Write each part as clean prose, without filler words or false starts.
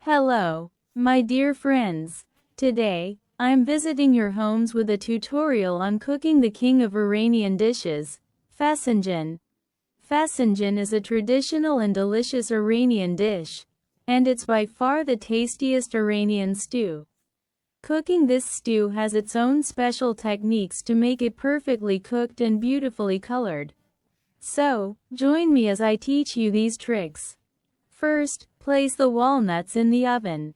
Hello, my dear friends. Today, I'm visiting your homes with a tutorial on cooking the king of Iranian dishes, Fesenjan. Fesenjan is a traditional and delicious Iranian dish, and it's by far the tastiest Iranian stew. Cooking this stew has its own special techniques to make it perfectly cooked and beautifully colored. So, join me as I teach you these tricks. First, place the walnuts in the oven.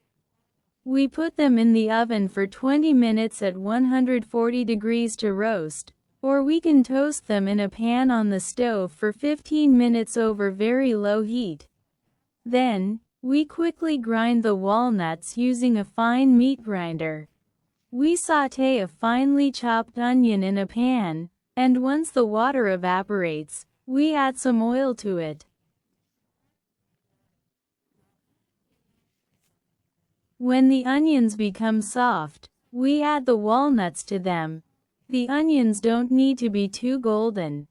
We put them in the oven for 20 minutes at 140 degrees to roast, or we can toast them in a pan on the stove for 15 minutes over very low heat. Then, we quickly grind the walnuts using a fine meat grinder. We sauté a finely chopped onion in a pan, and once the water evaporates, we add some oil to it. When the onions become soft, we add the walnuts to them. The onions don't need to be too golden.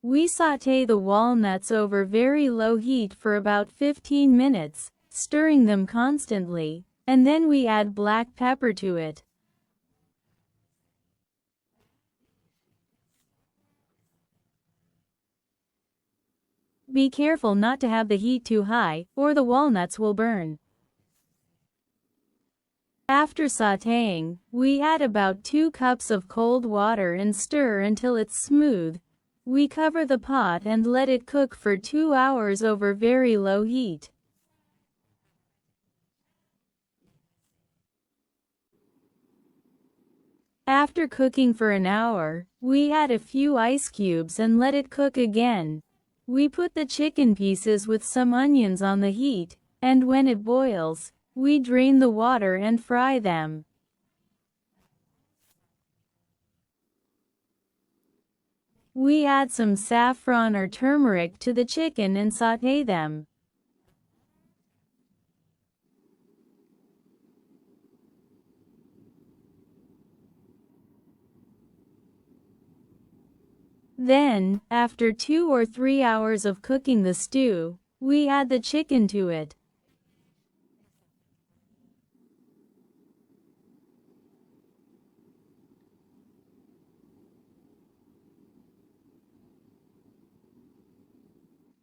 We sauté the walnuts over very low heat for about 15 minutes, stirring them constantly, and then we add black pepper to it. Be careful not to have the heat too high, or the walnuts will burn. After sautéing, we add about 2 cups of cold water and stir until it's smooth. We cover the pot and let it cook for 2 hours over very low heat. After cooking for an hour, we add a few ice cubes and let it cook again. We put the chicken pieces with some onions on the heat, and when it boils, we drain the water and fry them. We add some saffron or turmeric to the chicken and sauté them. Then, after 2 or 3 hours of cooking the stew, we add the chicken to it.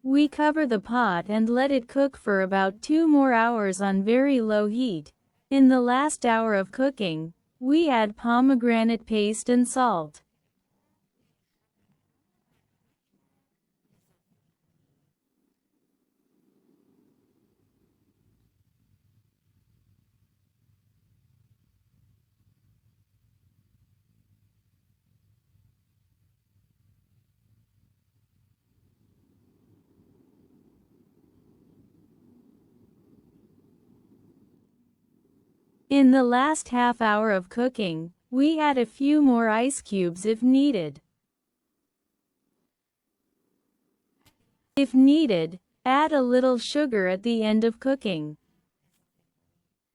We cover the pot and let it cook for about 2 more hours on very low heat. In the last hour of cooking, we add pomegranate paste and salt. In the last half hour of cooking, we add a few more ice cubes if needed. If needed, add a little sugar at the end of cooking.